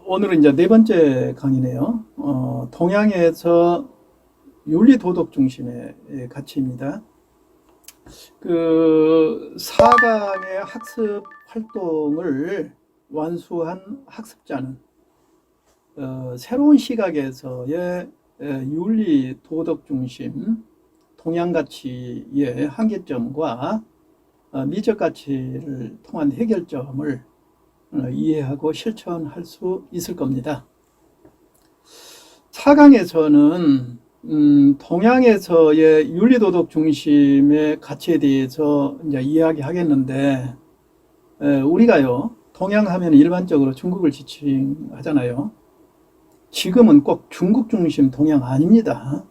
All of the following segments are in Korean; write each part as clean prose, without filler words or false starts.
오늘은 이제 네 번째 강의네요. 동양에서 윤리도덕 중심의 가치입니다. 그 4강의 학습 활동을 완수한 학습자는 새로운 시각에서의 윤리도덕 중심 동양 가치의 한계점과 미적 가치를 통한 해결점을 이해하고 실천할 수 있을 겁니다. 4강에서는 동양에서의 윤리도덕 중심의 가치에 대해서 이제 이야기하겠는데, 우리가요, 동양 하면 일반적으로 중국을 지칭하잖아요. 지금은 꼭 중국 중심 동양 아닙니다.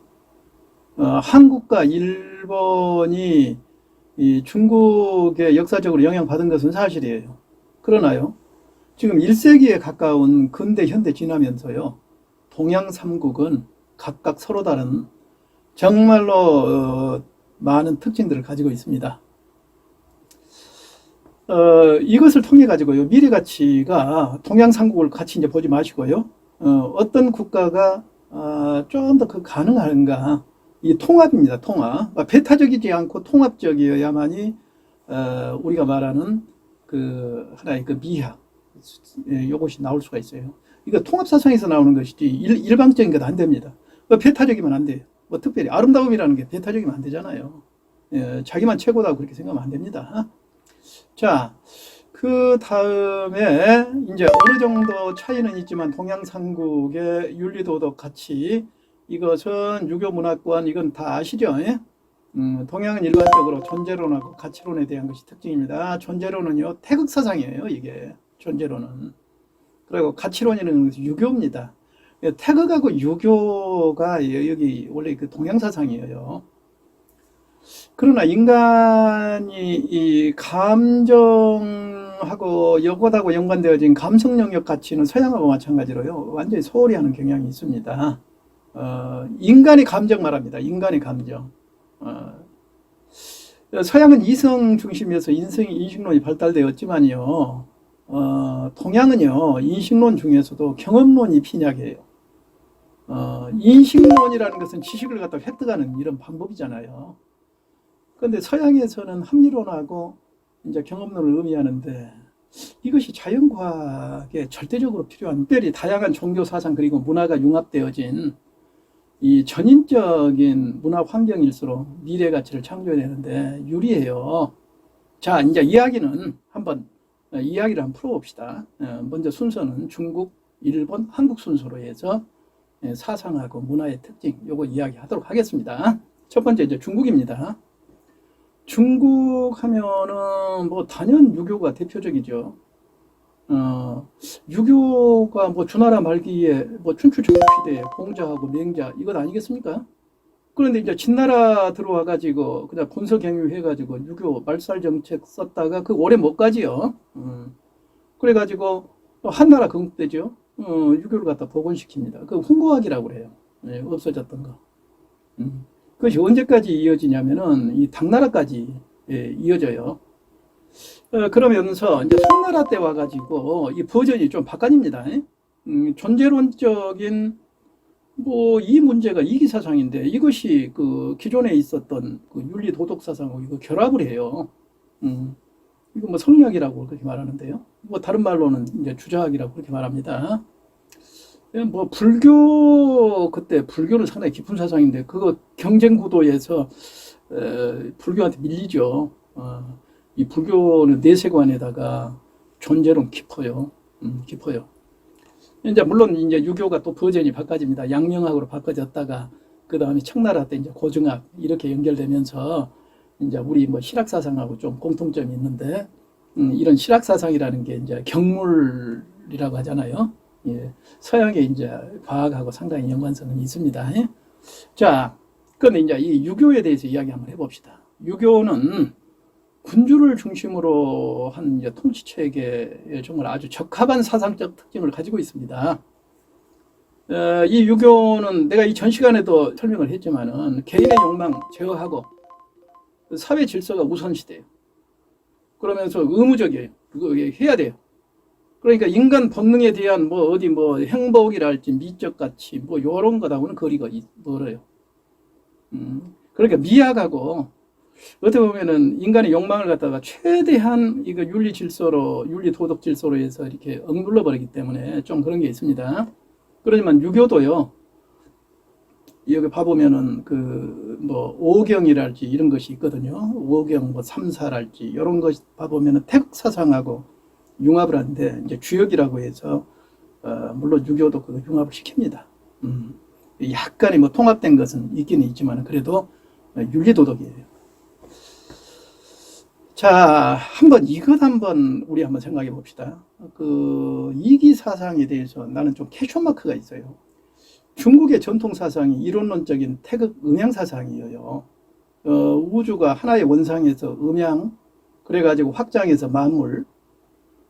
한국과 일본이 이 중국에 역사적으로 영향받은 것은 사실이에요. 그러나요, 지금 1세기에 가까운 근대 현대 지나면서요, 동양 3국은 각각 서로 다른 정말로 많은 특징들을 가지고 있습니다. 이것을 통해 가지고요, 미래 가치가 동양 3국을 같이 이제 보지 마시고요, 어떤 국가가 좀 더 가능한가, 이 통합입니다. 통합. 배타적이지 않고 통합적이어야만이 우리가 말하는 그 하나의 그 미학, 요것이 나올 수가 있어요. 이거 통합사상에서 나오는 것이지 일방적인 건 안 됩니다. 배타적이면 안 돼요. 뭐 특별히 아름다움이라는 게 배타적이면 안 되잖아요. 자기만 최고다 그렇게 생각하면 안 됩니다. 자, 그 다음에 이제 어느 정도 차이는 있지만 동양 삼국의 윤리도덕 가치, 이것은 유교 문화권, 이건 다 아시죠? 동양은 일반적으로 존재론하고 가치론에 대한 것이 특징입니다. 존재론은요, 태극사상이에요, 이게. 존재론은. 그리고 가치론이라는 것은 유교입니다. 태극하고 유교가 여기 원래 그 동양사상이에요. 그러나 인간이 이 감정하고 이것하고 연관되어진 감성 영역 가치는 서양하고 마찬가지로요, 완전히 소홀히 하는 경향이 있습니다. 인간의 감정 말합니다. 인간의 감정. 서양은 이성 중심에서 인식론이 발달되었지만요, 동양은요, 인식론 중에서도 경험론이 핀약이에요. 인식론이라는 것은 지식을 갖다 획득하는 이런 방법이잖아요. 그런데 서양에서는 합리론하고 이제 경험론을 의미하는데, 이것이 자연과학에 절대적으로 필요한, 특별히 다양한 종교 사상 그리고 문화가 융합되어진 이 전인적인 문화 환경일수록 미래 가치를 창조해내는데 유리해요. 자, 이제 이야기를 한번 풀어봅시다. 먼저 순서는 중국, 일본, 한국 순서로 해서 사상하고 문화의 특징, 요거 이야기하도록 하겠습니다. 첫 번째 이제 중국입니다. 중국 하면은 뭐 단연 유교가 대표적이죠. 유교가 뭐 주나라 말기에 뭐 춘추 전국시대에 공자하고 맹자 이것 아니겠습니까? 그런데 이제 진나라 들어와 가지고 그냥 군사경유 해 가지고 유교 말살 정책 썼다가 그 오래 못 가지요. 그래 가지고 한나라 건국되죠. 유교를 갖다 복원시킵니다. 그 훈고학이라고 그래요. 없어졌던 거. 그것이 언제까지 이어지냐면은 이 당나라까지 이어져요. 그러면서 이제 송나라 때 와가지고 이 버전이 좀 바꿔집니다. 존재론적인 뭐 이 문제가 이기사상인데 이것이 그 기존에 있었던 그 윤리도덕사상하고 이거 결합을 해요. 이거 뭐 성리학이라고 그렇게 말하는데요. 뭐 다른 말로는 이제 주자학이라고 그렇게 말합니다. 뭐 불교, 그때 불교는 상당히 깊은 사상인데 그거 경쟁 구도에서 불교한테 밀리죠. 이 불교는 내세관에다가 존재론 깊어요. 깊어요. 이제 물론 이제 유교가 또 버전이 바꿔집니다. 양명학으로 바꿔졌다가 그 다음에 청나라 때 이제 고증학 이렇게 연결되면서 이제 우리 뭐 실학사상하고 좀 공통점이 있는데, 이런 실학사상이라는 게 이제 경물이라고 하잖아요. 예, 서양의 이제 과학하고 상당히 연관성은 있습니다. 자, 그런데 이제 이 유교에 대해서 이야기 한번 해봅시다. 유교는 군주를 중심으로 한 이제 통치 체계에 정말 아주 적합한 사상적 특징을 가지고 있습니다. 이 유교는 내가 이 전 시간에도 설명을 했지만은 개인의 욕망 제어하고 사회 질서가 우선시돼요. 그러면서 의무적이에요. 그거 해야 돼요. 그러니까 인간 본능에 대한 뭐 어디 뭐 행복이랄지 미적 가치 뭐 요런 거하고는 거리가 멀어요. 그러니까 미약하고 어떻게 보면은 인간의 욕망을 갖다가 최대한 이거 윤리 질서로 윤리 도덕 질서로 해서 이렇게 억눌러 버리기 때문에 좀 그런 게 있습니다. 그러지만 유교도요. 여기 봐보면은 그 뭐 오경이랄지 이런 것이 있거든요. 오경 뭐 삼사랄지 이런 것 봐보면은 태국 사상하고 융합을 하는데 이제 주역이라고 해서 물론 유교도 그 융합을 시킵니다. 약간의 뭐 통합된 것은 있기는 있지만 그래도 윤리도덕이에요. 자, 이것 한번 우리 한번 생각해 봅시다. 그 이기 사상에 대해서 나는 좀 캐션 마크가 있어요. 중국의 전통 사상이 이론론적인 태극 음양 사상이에요. 우주가 하나의 원상에서 음양, 그래가지고 확장해서 만물.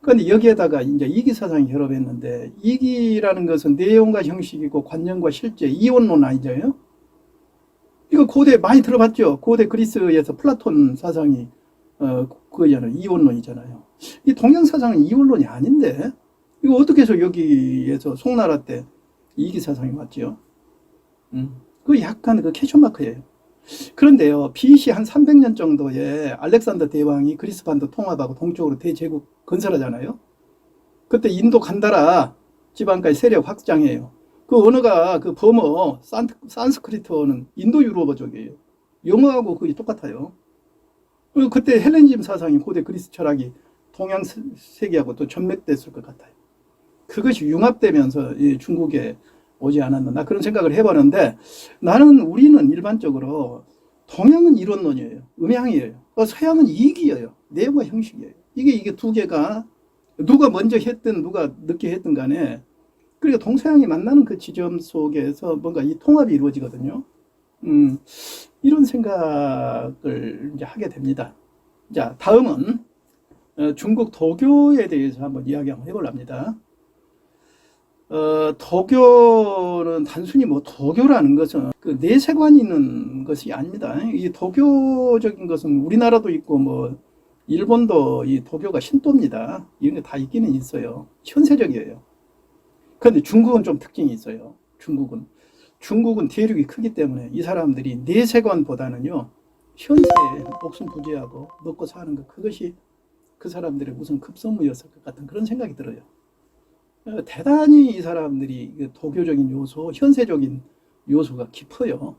그런데 여기에다가 이제 이기 사상이 결합했는데, 이기라는 것은 내용과 형식이고 관념과 실제, 이원론 아니죠? 이거 고대 많이 들어봤죠? 고대 그리스에서 플라톤 사상이, 그거잖아요. 이원론이잖아요. 이 동양 사상은 이원론이 아닌데, 이거 어떻게 해서 여기에서 송나라 때 이기 사상이 왔죠? 그 약간 그 캐션 마크예요. 그런데요, BC 한 300년 정도에 알렉산더 대왕이 그리스 반도 통합하고 동쪽으로 대제국 건설하잖아요. 그때 인도 간다라 지방까지 세력 확장해요. 그 언어가 그 버머, 산스크리트어는 인도 유럽어족이에요. 영어하고 거의 똑같아요. 그때 헬레니즘 사상이 고대 그리스 철학이 동양 세계하고 또 전맥됐을 것 같아요. 그것이 융합되면서 중국에 오지 않았나, 나 그런 생각을 해봤는데, 우리는 일반적으로 동양은 이론론이에요. 음양이에요. 서양은 이기예요. 내용과 형식이에요. 이게 두 개가 누가 먼저 했든 누가 늦게 했든 간에, 그러니까 동서양이 만나는 그 지점 속에서 뭔가 이 통합이 이루어지거든요. 이런 생각을 이제 하게 됩니다. 자, 다음은 중국 도교에 대해서 한번 이야기 한번 해보랍니다. 도교는 단순히 뭐 도교라는 것은 그 내세관이 있는 것이 아닙니다. 이 도교적인 것은 우리나라도 있고 뭐 일본도 이 도교가 신도입니다. 이런 게 다 있기는 있어요. 현세적이에요. 그런데 중국은 좀 특징이 있어요. 중국은 대륙이 크기 때문에 이 사람들이 내세관보다는요, 현세에 목숨 부지하고 먹고 사는 것, 그것이 그 사람들의 무슨 급선무였을 것 같은 그런 생각이 들어요. 대단히 이 사람들이 도교적인 요소, 현세적인 요소가 깊어요.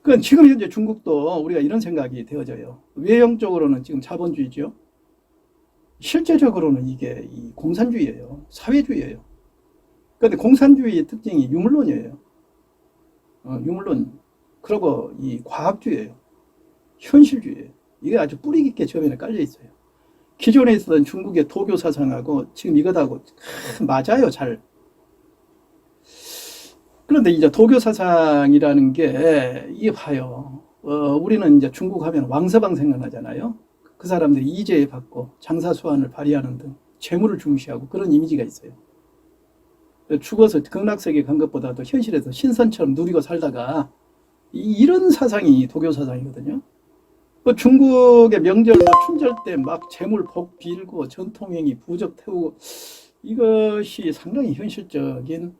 그건 지금 현재 중국도 우리가 이런 생각이 되어져요. 외형적으로는 지금 자본주의죠. 실제적으로는 이게 이 공산주의예요. 사회주의예요. 그런데 공산주의의 특징이 유물론이에요. 유물론. 그리고 이 과학주의예요. 현실주의예요. 이게 아주 뿌리 깊게 저변에 깔려 있어요. 기존에 있었던 중국의 도교 사상하고 지금 이것하고 맞아요, 잘. 그런데 이제 도교 사상이라는 게, 이게 봐요. 우리는 이제 중국 하면 왕서방 생각나잖아요. 그 사람들이 이제 받고 장사수완을 발휘하는 등 재물을 중시하고 그런 이미지가 있어요. 죽어서 극락세계 간 것보다도 현실에서 신선처럼 누리고 살다가 이런 사상이 도교 사상이거든요. 중국의 명절, 춘절 때 막 재물 복 빌고 전통행위 부적 태우고, 이것이 상당히 현실적인,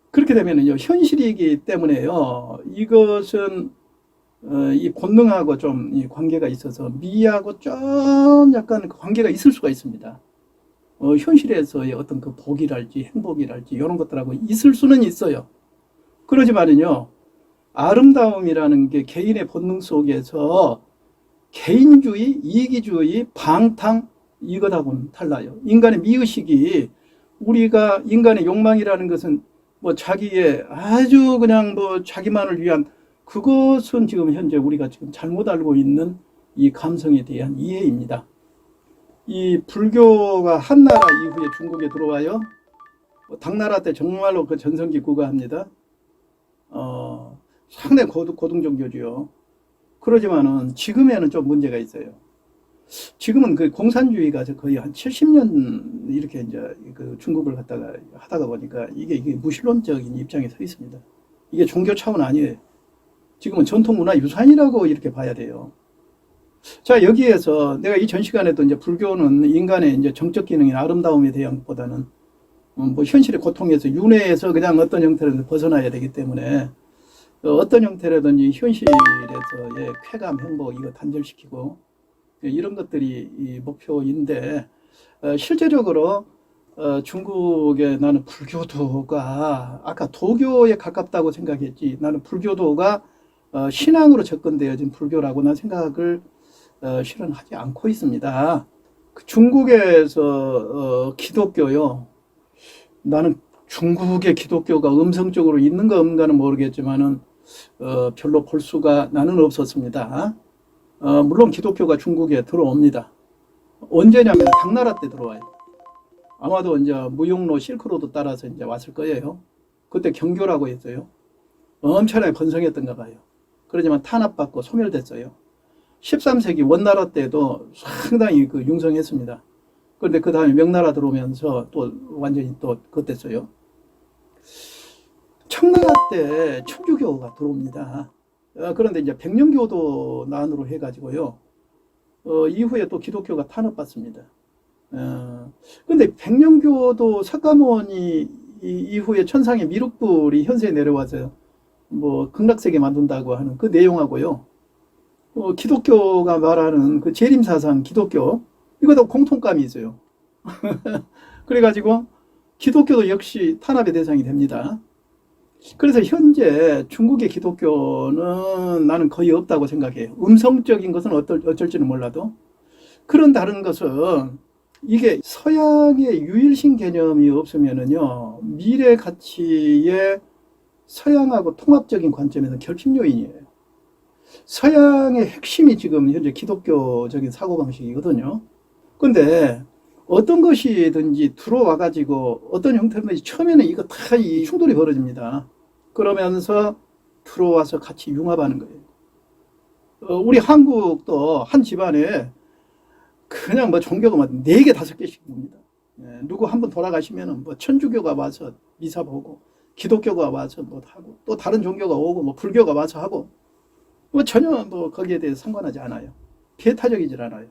그렇게 되면은요, 현실이기 때문에요, 이것은 이 본능하고 좀 이 관계가 있어서 미하고 좀 약간 관계가 있을 수가 있습니다. 현실에서의 어떤 그 복이랄지 행복이랄지 이런 것들하고 있을 수는 있어요. 그러지만은요, 아름다움이라는 게 개인의 본능 속에서 개인주의, 이기주의, 방탕, 이것하고는 달라요. 인간의 미의식이, 우리가 인간의 욕망이라는 것은 뭐 자기의 아주 그냥 뭐 자기만을 위한, 그것은 지금 현재 우리가 지금 잘못 알고 있는 이 감성에 대한 이해입니다. 이 불교가 한나라 이후에 중국에 들어와요. 당나라 때 정말로 그 전성기 구가합니다. 상당히 고등 종교죠. 그러지만은 지금에는 좀 문제가 있어요. 지금은 그 공산주의가 거의 한 70년 이렇게 이제 그 중국을 갖다가 하다가 보니까 이게 무신론적인 입장에 서 있습니다. 이게 종교 차원 아니에요. 지금은 전통문화 유산이라고 이렇게 봐야 돼요. 자, 여기에서 내가 이 전 시간에도 이제 불교는 인간의 이제 정적 기능인 아름다움에 대한 보다는 뭐 현실의 고통에서 윤회에서 그냥 어떤 형태로든 벗어나야 되기 때문에 어떤 형태라든지 현실에서의 쾌감, 행복 이거 단절시키고 이런 것들이 이 목표인데 실제적으로 중국에 나는 불교도가 아까 도교에 가깝다고 생각했지 나는 불교도가 신앙으로 접근되어진 불교라고 난 생각을 실은 하지 않고 있습니다. 중국에서 기독교요. 나는 중국의 기독교가 음성적으로 있는가 없는가는 모르겠지만은 별로 볼 수가 나는 없었습니다. 물론 기독교가 중국에 들어옵니다. 언제냐면 당나라 때 들어와요. 아마도 이제 무용로 실크로드 따라서 이제 왔을 거예요. 그때 경교라고 했어요. 엄청나게 번성했던가 봐요. 그러지만 탄압받고 소멸됐어요. 13세기 원나라 때도 상당히 그 융성했습니다. 그런데 그 다음에 명나라 들어오면서 또 완전히 또 겉됐어요. 청나라 때 천주교가 들어옵니다. 그런데 이제 백령교도 난으로 해가지고요. 이후에 또 기독교가 탄압받습니다. 근데 백령교도 석가모니 이후에 천상의 미륵불이 현세에 내려와서 뭐 극락세계 만든다고 하는 그 내용하고요. 기독교가 말하는 그 재림사상 기독교 이것도 공통감이 있어요. 그래가지고 기독교도 역시 탄압의 대상이 됩니다. 그래서 현재 중국의 기독교는 나는 거의 없다고 생각해요. 음성적인 것은 어쩔지는 몰라도. 그런 다른 것은 이게 서양의 유일신 개념이 없으면은요, 미래 가치의 서양하고 통합적인 관점에서 결핍 요인이에요. 서양의 핵심이 지금 현재 기독교적인 사고방식이거든요. 근데 어떤 것이든지 들어와가지고 어떤 형태든지 처음에는 이거 다 이 충돌이 벌어집니다. 그러면서 들어와서 같이 융합하는 거예요. 우리 한국도 한 집안에 그냥 뭐 종교가 막 4개, 5개씩 봅니다. 누구 한 분 돌아가시면은 뭐 천주교가 와서 미사 보고, 기독교가 와서 뭐 하고, 또 다른 종교가 오고, 뭐 불교가 와서 하고, 뭐 전혀 뭐 거기에 대해서 상관하지 않아요. 배타적이질 않아요.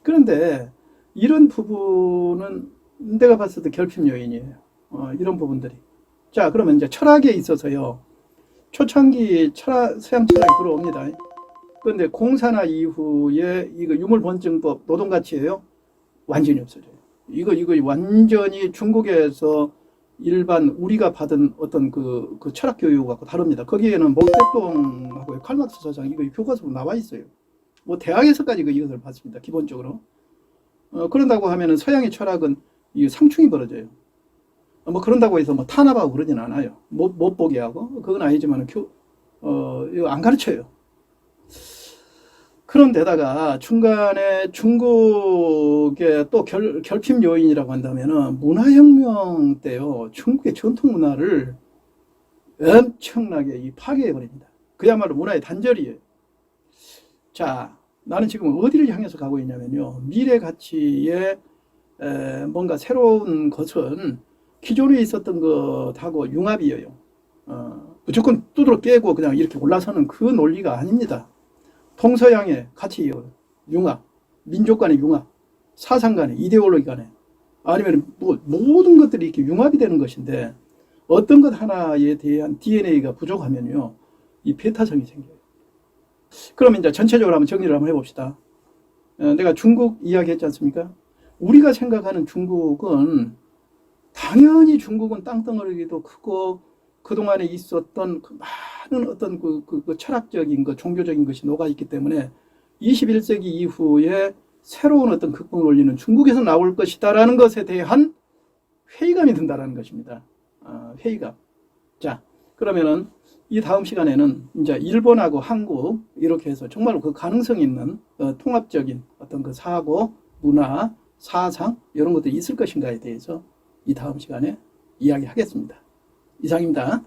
그런데 이런 부분은 내가 봤을 때 결핍 요인이에요. 이런 부분들이. 자, 그러면 이제 철학에 있어서요. 초창기 서양 철학이 들어옵니다. 그런데 공산화 이후에 이거 유물본증법 노동가치예요. 완전히 없어져요. 이거 완전히 중국에서 일반 우리가 받은 어떤 그 철학 교육하고 다릅니다. 거기에는毛泽동하고 칼막스 서장 이거 교과서로 나와 있어요. 뭐 대학에서까지 이것을 받습니다. 기본적으로. 그런다고 하면은 서양의 철학은 이 상충이 벌어져요. 뭐 그런다고 해서 뭐 탄압하고 그러진 않아요. 못 보게 하고 그건 아니지만 이거 안 가르쳐요. 그런데다가 중간에 중국의 또 결핍 요인이라고 한다면은 문화혁명 때요, 중국의 전통 문화를 엄청나게 파괴해 버립니다. 그야말로 문화의 단절이에요. 자, 나는 지금 어디를 향해서 가고 있냐면요, 미래 가치의 뭔가 새로운 것은 기존에 있었던 것하고 융합이에요. 무조건 두드러 깨고 그냥 이렇게 올라서는 그 논리가 아닙니다. 동서양의 가치 융합, 민족 간의 융합, 사상 간의, 이데올로기 간의, 아니면 뭐 모든 것들이 이렇게 융합이 되는 것인데 어떤 것 하나에 대한 DNA가 부족하면요, 이 배타성이 생겨요. 그러면 이제 전체적으로 한번 정리를 한번 해봅시다. 내가 중국 이야기 했지 않습니까? 우리가 생각하는 중국은 당연히 중국은 땅덩어리도 크고 그동안에 있었던 그 많은 어떤 그 철학적인 것, 종교적인 것이 녹아있기 때문에 21세기 이후에 새로운 어떤 극복 논리는 중국에서 나올 것이다라는 것에 대한 회의감이 든다라는 것입니다. 회의감. 자, 그러면은 이 다음 시간에는 이제 일본하고 한국 이렇게 해서 정말로 그 가능성 있는 통합적인 어떤 그 사고, 문화, 사상 이런 것들이 있을 것인가에 대해서 이 다음 시간에 이야기하겠습니다. 이상입니다.